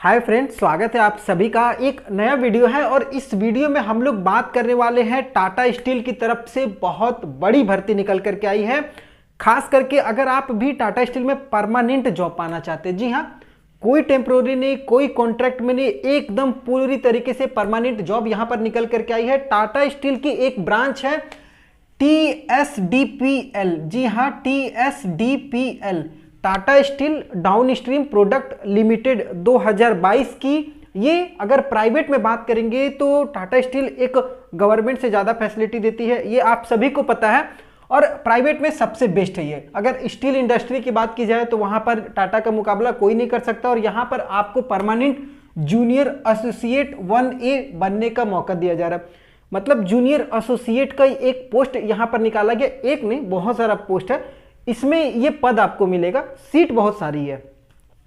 Hi friends, स्वागत है आप सभी का एक नया वीडियो है। और इस वीडियो में हम लोग बात करने वाले हैं टाटा स्टील की तरफ से बहुत बड़ी भर्ती निकल करके आई है। खास करके अगर आप भी टाटा स्टील में परमानेंट जॉब पाना चाहते हैं, जी हाँ, कोई टेम्प्रोरी नहीं, कोई कॉन्ट्रैक्ट में नहीं, एकदम पूरी तरीके से परमानेंट जॉब यहां पर निकल करके आई है। टाटा स्टील की एक ब्रांच है TSDPL, जी हाँ, TSDPL, Tata steel downstream product limited 2022 की। ये अगर प्राइवेट में बात करेंगे तो टाटा स्टील एक गवर्नमेंट से ज़्यादा फैसिलिटी देती है, ये आप सभी को पता है, और प्राइवेट में सबसे बेस्ट है ये। अगर स्टील इंडस्ट्री की बात की जाए तो वहाँ पर टाटा का मुकाबला कोई नहीं कर सकता। और यहाँ पर आपको परमानेंट जूनियर एसोसिएट 1A बनने का मौका दिया जा रहा है। मतलब जूनियर एसोसिएट का एक पोस्ट यहाँ पर निकाला गया, एक नहीं बहुत सारा पोस्ट है। इसमें ये पद आपको मिलेगा, सीट बहुत सारी है,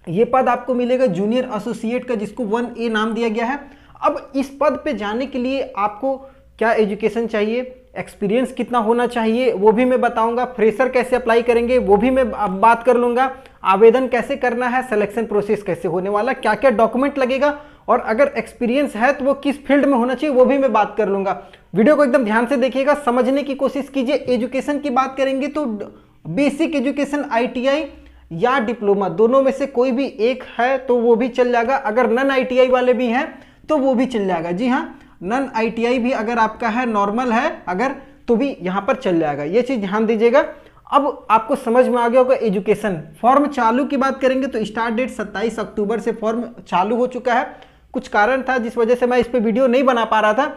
ये पद आपको मिलेगा जूनियर एसोसिएट का, जिसको 1A नाम दिया गया है। अब इस पद पे जाने के लिए आपको क्या एजुकेशन चाहिए, एक्सपीरियंस कितना होना चाहिए, वो भी मैं बताऊंगा। फ्रेशर कैसे अप्लाई करेंगे वो भी मैं बात कर लूंगा। आवेदन कैसे करना है, सिलेक्शन प्रोसेस कैसे होने वाला, क्या क्या डॉक्यूमेंट लगेगा, और अगर एक्सपीरियंस है तो वो किस फील्ड में होना चाहिए वो भी मैं बात कर लूंगा। वीडियो को एकदम ध्यान से देखिएगा, समझने की कोशिश कीजिए। एजुकेशन की बात करेंगे तो बेसिक एजुकेशन ITI या डिप्लोमा, दोनों में से कोई भी एक है तो वो भी चल जाएगा। अगर नन ITI वाले भी हैं तो वो भी चल जाएगा, जी हाँ, नन ITI भी अगर आपका है, नॉर्मल है अगर, तो भी यहाँ पर चल जाएगा। ये चीज़ ध्यान दीजिएगा। अब आपको समझ में आ गया होगा। एजुकेशन फॉर्म चालू की बात करेंगे तो स्टार्ट डेट 27 अक्टूबर से फॉर्म चालू हो चुका है। कुछ कारण था जिस वजह से मैं इस पर वीडियो नहीं बना पा रहा था,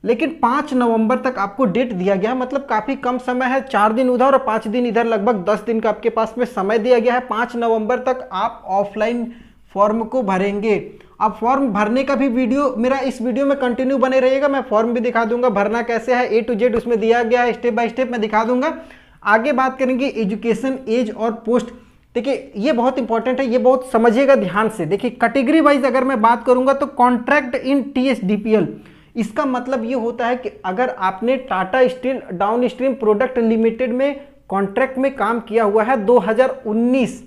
लेकिन 5 नवंबर तक आपको डेट दिया गया। मतलब काफ़ी कम समय है, 4 दिन उधर और 5 दिन इधर, लगभग 10 दिन का आपके पास में समय दिया गया है। 5 नवंबर तक आप ऑफलाइन फॉर्म को भरेंगे। अब फॉर्म भरने का भी वीडियो मेरा इस वीडियो में कंटिन्यू बने रहिएगा। मैं फॉर्म भी दिखा दूंगा, भरना कैसे है A to Z उसमें दिया गया है, स्टेप बाय स्टेप मैं दिखा दूंगा। आगे बात करेंगे एजुकेशन, एज और पोस्ट। देखिए ये बहुत इंपॉर्टेंट है, ये बहुत समझिएगा ध्यान से। देखिए कैटेगरी वाइज अगर मैं बात करूंगा तो कॉन्ट्रैक्ट इन TSDPL, इसका मतलब ये होता है कि अगर आपने Tata steel downstream product limited में कॉन्ट्रैक्ट में काम किया हुआ है 2019,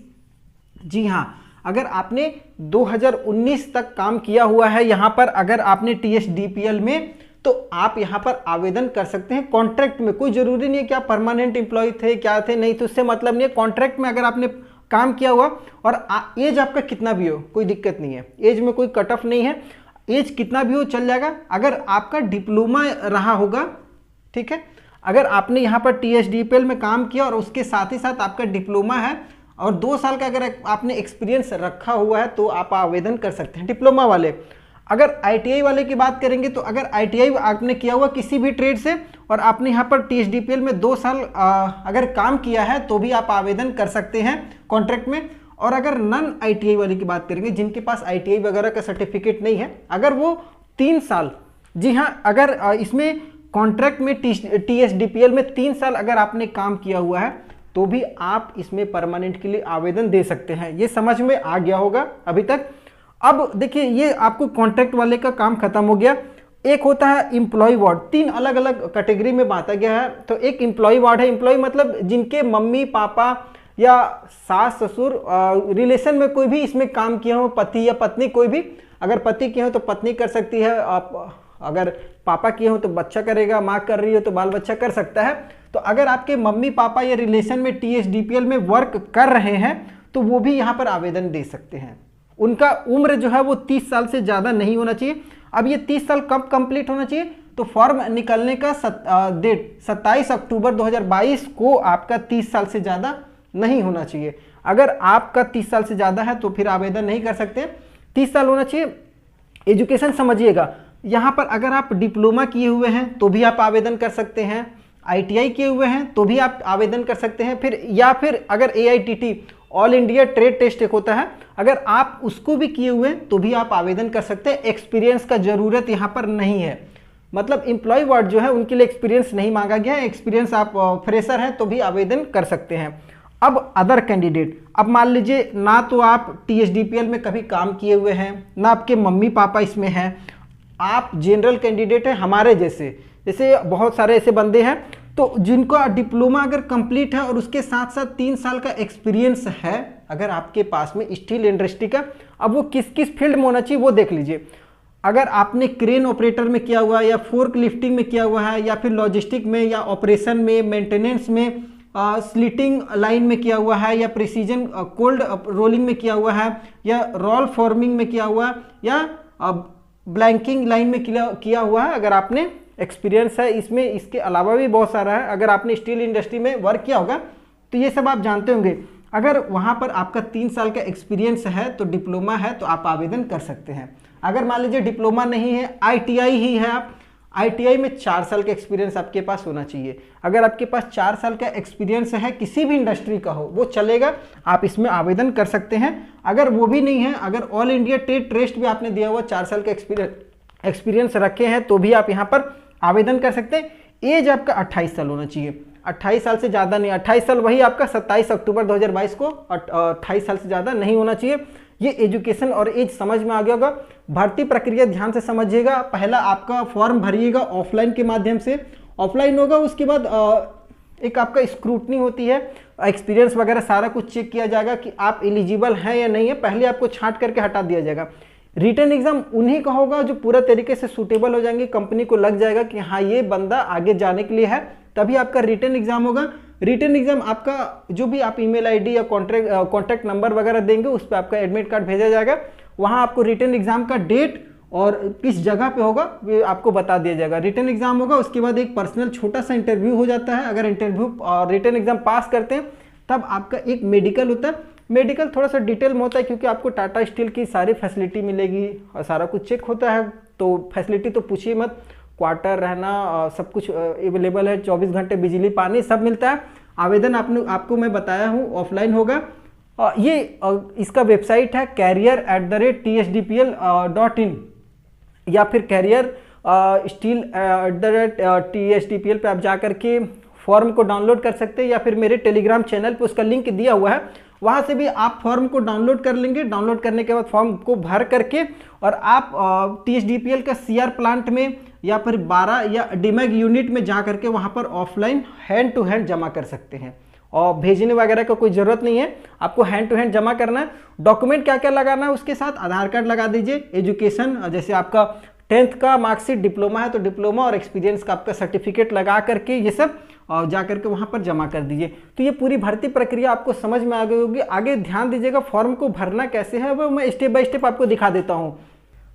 जी हाँ, अगर आपने 2019 तक काम किया हुआ है यहाँ पर, अगर आपने TSDPL में, तो आप यहाँ पर आवेदन कर सकते हैं कॉन्ट्रैक्ट में। कोई जरूरी नहीं है कि आप परमानेंट एम्प्लॉय थे, क्या थे, नहीं, तो उससे मतलब नहीं है। कॉन्ट्रैक्ट में अगर आपने काम किया हुआ और एज आपका कितना भी हो, कोई दिक्कत नहीं है, एज में कोई कट ऑफ नहीं है, एज कितना भी हो चल जाएगा। अगर आपका डिप्लोमा रहा होगा, ठीक है, अगर आपने यहाँ पर TSDPL में काम किया और उसके साथ ही साथ आपका डिप्लोमा है और 2 साल का अगर आपने एक्सपीरियंस रखा हुआ है तो आप आवेदन कर सकते हैं, डिप्लोमा वाले। अगर ITI वाले की बात करेंगे तो अगर ITI आपने किया हुआ किसी भी ट्रेड से और आपने यहाँ पर TSDPL में 2 साल अगर काम किया है तो भी आप आवेदन कर सकते हैं कॉन्ट्रैक्ट में। और अगर नन ITI वाले की बात करेंगे, जिनके पास ITI वगैरह का सर्टिफिकेट नहीं है, अगर वो 3 साल, जी हाँ, अगर इसमें कॉन्ट्रैक्ट में TSDPL में 3 साल अगर आपने काम किया हुआ है तो भी आप इसमें परमानेंट के लिए आवेदन दे सकते हैं। ये समझ में आ गया होगा अभी तक। अब देखिए ये आपको कॉन्ट्रैक्ट वाले का काम खत्म हो गया। एक होता है एम्प्लॉय वार्ड, 3 अलग अलग कैटेगरी में बांटा गया है। तो एक एम्प्लॉय वार्ड है, एम्प्लॉय मतलब जिनके मम्मी पापा या सास ससुर रिलेशन में कोई भी इसमें काम किया हो, पति या पत्नी, कोई भी, अगर पति किए हो तो पत्नी कर सकती है, आप अगर पापा किए हो तो बच्चा करेगा, माँ कर रही हो तो बाल बच्चा कर सकता है। तो अगर आपके मम्मी पापा या रिलेशन में TSDPL में वर्क कर रहे हैं तो वो भी यहाँ पर आवेदन दे सकते हैं। उनका उम्र जो है वो 30 साल से ज़्यादा नहीं होना चाहिए। अब ये 30 साल कब कंप्लीट होना चाहिए, तो फॉर्म निकलने का डेट 27 अक्टूबर 2022 को आपका 30 साल से ज़्यादा नहीं होना चाहिए। अगर आपका 30 साल से ज़्यादा है तो फिर आवेदन नहीं कर सकते, 30 साल होना चाहिए। एजुकेशन समझिएगा, यहाँ पर अगर आप डिप्लोमा किए हुए हैं तो भी आप आवेदन कर सकते हैं, ITI किए हुए हैं तो भी आप आवेदन कर सकते हैं, फिर या फिर अगर AITT all India trade test एक होता है, अगर आप उसको भी किए हुए हैं तो भी आप आवेदन कर सकते हैं। एक्सपीरियंस का ज़रूरत यहाँ पर नहीं है, मतलब एम्प्लॉय वार्ड जो है उनके लिए एक्सपीरियंस नहीं मांगा गया है। एक्सपीरियंस आप फ्रेशर हैं तो भी आवेदन कर सकते हैं। अब अदर कैंडिडेट, अब मान लीजिए ना तो आप TSDPL में कभी काम किए हुए हैं, ना आपके मम्मी पापा इसमें हैं, आप जनरल कैंडिडेट हैं हमारे जैसे बहुत सारे ऐसे बंदे हैं तो जिनका डिप्लोमा अगर कंप्लीट है और उसके साथ साथ 3 साल का एक्सपीरियंस है अगर आपके पास में स्टील इंडस्ट्री का, अब वो किस किस फील्ड में होना चाहिए वो देख लीजिए। अगर आपने क्रेन ऑपरेटर में किया हुआ है या फोर्क लिफ्टिंग में किया हुआ है या फिर लॉजिस्टिक में या ऑपरेशन में, मेंटेनेंस में, स्लिटिंग लाइन में किया हुआ है या प्रिसीजन कोल्ड रोलिंग में किया हुआ है या रोल फॉर्मिंग में किया हुआ है या ब्लैंकिंग लाइन में किया हुआ है, अगर आपने एक्सपीरियंस है इसमें, इसके अलावा भी बहुत सारा है, अगर आपने स्टील इंडस्ट्री में वर्क किया होगा तो ये सब आप जानते होंगे। अगर वहाँ पर आपका 3 साल का एक्सपीरियंस है तो डिप्लोमा है तो आप आवेदन कर सकते हैं। अगर मान लीजिए डिप्लोमा नहीं है, ITI ही है, आप ITI में 4 साल का एक्सपीरियंस आपके पास होना चाहिए। अगर आपके पास 4 साल का एक्सपीरियंस है किसी भी इंडस्ट्री का हो वो चलेगा, आप इसमें आवेदन कर सकते हैं। अगर वो भी नहीं है, अगर ऑल इंडिया ट्रेड टेस्ट भी आपने दिया हुआ 4 साल का एक्सपीरियंस रखे हैं तो भी आप यहाँ पर आवेदन कर सकते हैं। एज आपका 28 साल होना चाहिए, 28 साल से ज़्यादा नहीं। 28 साल वही आपका 27 अक्टूबर 2022 को 28 साल से ज़्यादा नहीं होना चाहिए। ये एजुकेशन और एज समझ में आ गया होगा। भर्ती प्रक्रिया ध्यान से समझिएगा। पहला आपका फॉर्म भरिएगा ऑफलाइन के माध्यम से, ऑफलाइन होगा, उसके बाद एक आपका स्क्रूटनी होती है, एक्सपीरियंस वगैरह सारा कुछ चेक किया जाएगा कि आप एलिजिबल हैं या नहीं है, पहले आपको छांट करके हटा दिया जाएगा। रिटन एग्जाम उन्हीं का होगा जो पूरा तरीके से सूटेबल हो जाएंगे, कंपनी को लग जाएगा कि हाँ ये बंदा आगे जाने के लिए है, तभी आपका रिटन एग्जाम होगा। रिटन एग्जाम आपका जो भी आप ईमेल आईडी या कॉन्टैक्ट नंबर वगैरह देंगे उस पर आपका एडमिट कार्ड भेजा जाएगा। वहाँ आपको रिटन एग्जाम का डेट और किस जगह पे होगा वो आपको बता दिया जाएगा। रिटन एग्जाम होगा, उसके बाद एक पर्सनल छोटा सा इंटरव्यू हो जाता है। अगर इंटरव्यू और रिटन एग्जाम पास करते हैं तब आपका एक मेडिकल होता है। मेडिकल थोड़ा सा डिटेल में होता है क्योंकि आपको टाटा स्टील की सारी फैसिलिटी मिलेगी और सारा कुछ चेक होता है, तो फैसिलिटी तो पूछिए मत, क्वार्टर रहना सब कुछ अवेलेबल है, 24 घंटे बिजली पानी सब मिलता है। आवेदन आपको मैं बताया हूँ ऑफलाइन होगा। ये इसका वेबसाइट है career@tsdpl.in या फिर career@tsdpl पे आप जाकर के फॉर्म को डाउनलोड कर सकते हैं, या फिर मेरे टेलीग्राम चैनल पे उसका लिंक दिया हुआ है, वहाँ से भी आप फॉर्म को डाउनलोड कर लेंगे। डाउनलोड करने के बाद फॉर्म को भर करके और आप TSDPL का CR प्लांट में या फिर 12 या डीमैग यूनिट में जा करके वहाँ पर ऑफलाइन हैंड टू हैंड जमा कर सकते हैं और भेजने वगैरह का कोई ज़रूरत नहीं है, आपको हैंड टू हैंड जमा करना है। डॉक्यूमेंट क्या क्या लगाना है उसके साथ, आधार कार्ड लगा दीजिए, एजुकेशन जैसे आपका 10th का मार्कशीट, डिप्लोमा है तो डिप्लोमा और एक्सपीरियंस का आपका सर्टिफिकेट लगा करके ये सब जा करके वहाँ पर जमा कर दीजिए। तो ये पूरी भर्ती प्रक्रिया आपको समझ में आ गई होगी। आगे ध्यान दीजिएगा फॉर्म को भरना कैसे है वो मैं स्टेप बाय स्टेप आपको दिखा देता हूँ।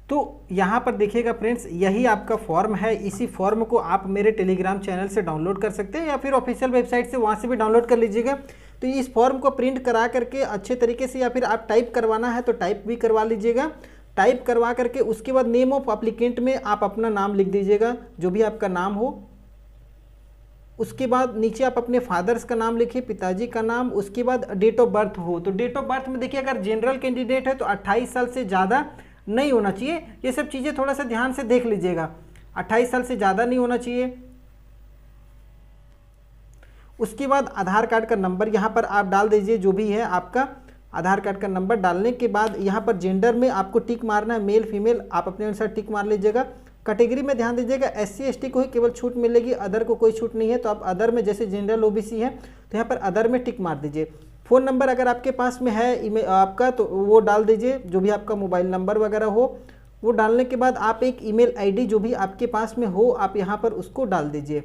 तो यहाँ पर देखिएगा फ्रेंड्स, यही आपका फॉर्म है। इसी फॉर्म को आप मेरे टेलीग्राम चैनल से डाउनलोड कर सकते हैं या फिर ऑफिशियल वेबसाइट से, वहाँ से भी डाउनलोड कर लीजिएगा। तो इस फॉर्म को प्रिंट करा करके अच्छे तरीके से, या फिर आप टाइप करवाना है तो टाइप भी करवा लीजिएगा। टाइप करवा करके उसके बाद नेम ऑफ एप्लीकेंट में आप अपना नाम लिख दीजिएगा, जो भी आपका नाम हो। उसके बाद नीचे आप अपने फादर्स का नाम लिखिए, पिताजी का नाम। उसके बाद डेट ऑफ बर्थ हो तो डेट ऑफ बर्थ में देखिए, अगर जनरल कैंडिडेट है तो 28 साल से ज़्यादा नहीं होना चाहिए। ये सब चीज़ें थोड़ा सा ध्यान से देख लीजिएगा, 28 साल से ज़्यादा नहीं होना चाहिए। उसके बाद आधार कार्ड का नंबर यहाँ पर आप डाल दीजिए, जो भी है आपका आधार कार्ड का नंबर डालने के बाद यहाँ पर जेंडर में आपको टिक मारना है, मेल फीमेल आप अपने अनुसार टिक मार लीजिएगा। कैटेगरी में ध्यान दीजिएगा, SC ST को ही केवल छूट मिलेगी, अदर को कोई छूट नहीं है। तो आप अदर में जैसे जनरल OBC है तो यहाँ पर अदर में टिक मार दीजिए। फ़ोन नंबर अगर आपके पास में है ईमेल आपका तो वो डाल दीजिए, जो भी आपका मोबाइल नंबर वगैरह हो वो डालने के बाद आप एक ईमेल ID जो भी आपके पास में हो आप यहाँ पर उसको डाल दीजिए।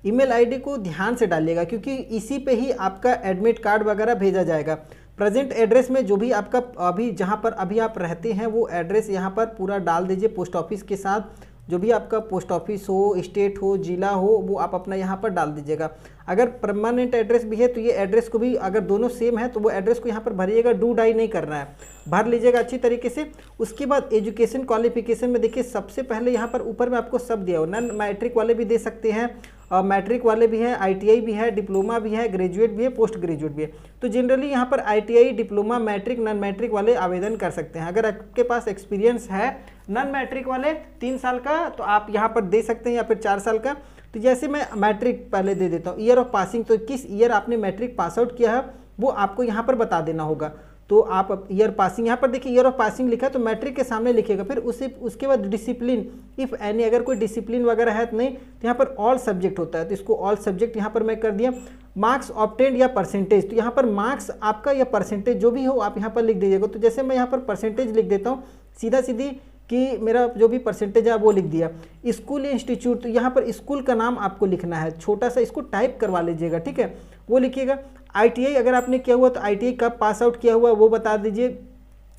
ईमेल ID को ध्यान से डालिएगा क्योंकि इसी पे ही आपका एडमिट कार्ड वगैरह भेजा जाएगा। प्रेजेंट एड्रेस में जो भी आपका अभी जहाँ पर अभी आप रहते हैं वो एड्रेस यहाँ पर पूरा डाल दीजिए पोस्ट ऑफिस के साथ। जो भी आपका पोस्ट ऑफिस हो, स्टेट हो, जिला हो, वो आप अपना यहाँ पर डाल दीजिएगा। अगर परमानेंट एड्रेस भी है तो ये एड्रेस को भी, अगर दोनों सेम है तो वो एड्रेस को यहाँ पर भरिएगा, डू डाई नहीं करना है, भर लीजिएगा अच्छी तरीके से। उसके बाद एजुकेशन क्वालिफिकेशन में देखिए सबसे पहले यहाँ पर ऊपर में आपको सब दिया हो, नॉन मैट्रिक वाले भी दे सकते हैं, मैट्रिक वाले भी हैं, ITI भी है, डिप्लोमा भी है, ग्रेजुएट भी है, पोस्ट ग्रेजुएट भी है। तो जनरली यहाँ पर ITI, diploma, matric, non matric वाले आवेदन कर सकते हैं। अगर आपके पास एक्सपीरियंस है नॉन मैट्रिक वाले 3 साल का तो आप यहाँ पर दे सकते हैं, या फिर 4 साल का। तो जैसे मैं मैट्रिक पहले दे देता हूँ, ईयर ऑफ पासिंग, तो किस ईयर आपने मैट्रिक पास आउट किया है वो आपको यहाँ पर बता देना होगा। तो आप ईयर पासिंग, यहाँ पर देखिए ईयर ऑफ पासिंग लिखा है तो मैट्रिक के सामने लिखिएगा। फिर उसके बाद डिसिप्लिन, इफ़ एनी, अगर कोई डिसिप्लिन वगैरह है तो नहीं, तो यहाँ पर ऑल सब्जेक्ट होता है तो इसको ऑल सब्जेक्ट यहाँ पर मैं कर दिया। मार्क्स ऑब्टेंड या परसेंटेज, तो यहाँ पर मार्क्स आपका या परसेंटेज जो भी हो आप यहाँ पर लिख दीजिएगा। तो जैसे मैं यहाँ पर परसेंटेज लिख देता हूँ सीधा सीधी कि मेरा जो भी परसेंटेज है वो लिख दिया। स्कूल इंस्टीट्यूट, तो यहाँ पर स्कूल का नाम आपको लिखना है, छोटा सा इसको टाइप करवा लीजिएगा, ठीक है, वो लिखिएगा। ITI अगर आपने किया हुआ तो ITI कब पास आउट किया हुआ वो बता दीजिए।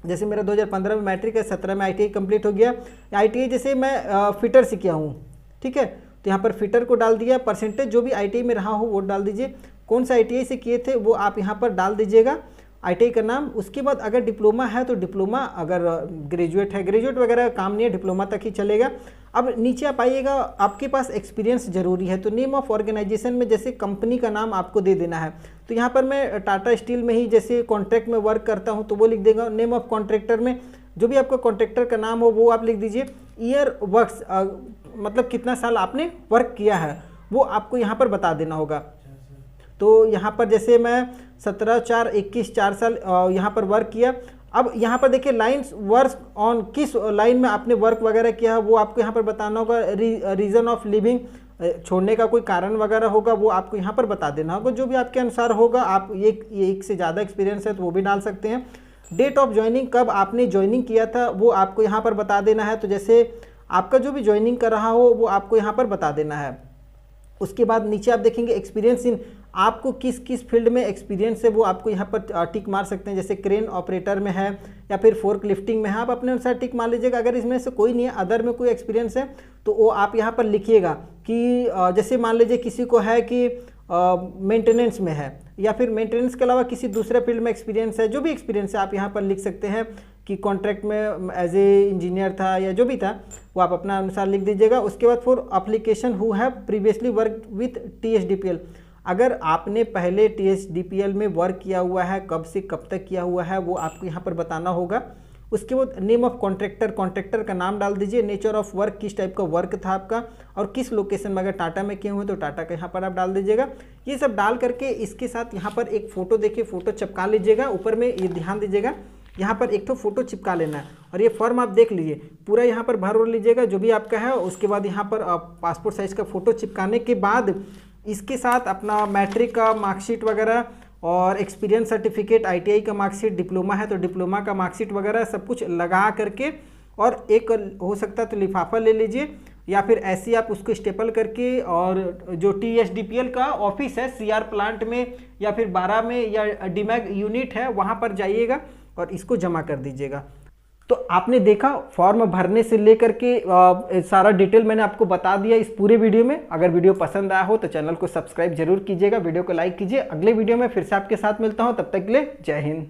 जैसे मेरा 2015 में मैट्रिक है, 17 में ITI कंप्लीट हो गया। ITI जैसे मैं फिटर से किया हूँ, ठीक है, तो यहाँ पर फिटर को डाल दिया। परसेंटेज जो भी ITI में रहा हो वो डाल दीजिए। कौन सा ITI से किए थे वो आप यहाँ पर डाल दीजिएगा, ITI का नाम। उसके बाद अगर डिप्लोमा है तो डिप्लोमा, अगर ग्रेजुएट है, ग्रेजुएट वगैरह काम नहीं है, डिप्लोमा तक ही चलेगा। अब नीचे आप आइएगा, आपके पास एक्सपीरियंस जरूरी है तो नेम ऑफ ऑर्गेनाइजेशन में जैसे कंपनी का नाम आपको दे देना है। तो यहाँ पर मैं टाटा स्टील में ही जैसे कॉन्ट्रैक्ट में वर्क करता हूँ तो वो लिख देगा। नेम ऑफ कॉन्ट्रैक्टर में जो भी आपका कॉन्ट्रैक्टर का नाम हो वो आप लिख दीजिए। ईयर वर्क्स, मतलब कितना साल आपने वर्क किया है वो आपको यहाँ पर बता देना होगा। तो यहाँ पर जैसे मैं 17/4/21 4 साल यहाँ पर वर्क किया। अब यहाँ पर देखिए लाइन्स वर्क ऑन, किस लाइन में आपने वर्क वगैरह किया है वो आपको यहाँ पर बताना होगा। रीज़न ऑफ लिविंग, छोड़ने का कोई कारण वगैरह होगा वो आपको यहाँ पर बता देना होगा। जो भी आपके अनुसार होगा, आप एक से ज़्यादा एक्सपीरियंस है तो वो भी डाल सकते हैं। डेट ऑफ ज्वाइनिंग, कब आपने ज्वाइनिंग किया था वो आपको यहाँ पर बता देना है। तो जैसे आपका जो भी ज्वाइनिंग कर रहा हो वो आपको यहाँ पर बता देना है। उसके बाद नीचे आप देखेंगे एक्सपीरियंस इन, आपको किस किस फील्ड में एक्सपीरियंस है वो आपको यहाँ पर टिक मार सकते हैं। जैसे क्रेन ऑपरेटर में है या फिर फोर्क लिफ्टिंग में है, आप अपने अनुसार टिक मार लीजिएगा। अगर इसमें से कोई नहीं है, अदर में कोई एक्सपीरियंस है तो वो आप यहाँ पर लिखिएगा कि जैसे मान लीजिए किसी को है कि मेंटेनेंस में है या फिर मेंटेनेंस के अलावा किसी दूसरे फील्ड में एक्सपीरियंस है, जो भी एक्सपीरियंस है आप यहाँ पर लिख सकते हैं कि कॉन्ट्रैक्ट में एज ए इंजीनियर था या जो भी था वो आप अपना अनुसार लिख दीजिएगा। उसके बाद for application who have previously work with TSDPL, अगर आपने पहले TSDPL में वर्क किया हुआ है, कब से कब तक किया हुआ है वो आपको यहाँ पर बताना होगा। उसके बाद नेम ऑफ कॉन्ट्रैक्टर, कॉन्ट्रैक्टर का नाम डाल दीजिए। नेचर ऑफ वर्क, किस टाइप का वर्क था आपका और किस लोकेशन में, अगर टाटा में किए हुए तो टाटा का यहाँ पर आप डाल दीजिएगा। ये सब डाल करके इसके साथ यहाँ पर एक फ़ोटो, देखिए फ़ोटो चिपका लीजिएगा। ऊपर में ये ध्यान दीजिएगा, यहाँ पर एक तो फोटो चिपका लेना है और ये फॉर्म आप देख लीजिए पूरा यहाँ पर भर लीजिएगा जो भी आपका है। उसके बाद यहाँ पर पासपोर्ट साइज़ का फ़ोटो चिपकाने के बाद इसके साथ अपना मैट्रिक का मार्कशीट वगैरह और एक्सपीरियंस सर्टिफिकेट, ITI का मार्कशीट, डिप्लोमा है तो डिप्लोमा का मार्कशीट वगैरह सब कुछ लगा करके, और एक हो सकता है तो लिफाफा ले लीजिए या फिर ऐसे आप उसको स्टेपल करके, और जो TSDPL का ऑफिस है CR प्लांट में या फिर 12 में या DMAG यूनिट है वहाँ पर जाइएगा और इसको जमा कर दीजिएगा। तो आपने देखा फॉर्म भरने से लेकर के सारा डिटेल मैंने आपको बता दिया इस पूरे वीडियो में। अगर वीडियो पसंद आया हो तो चैनल को सब्सक्राइब जरूर कीजिएगा, वीडियो को लाइक कीजिए। अगले वीडियो में फिर से आपके साथ मिलता हूं, तब तक के लिए जय हिंद।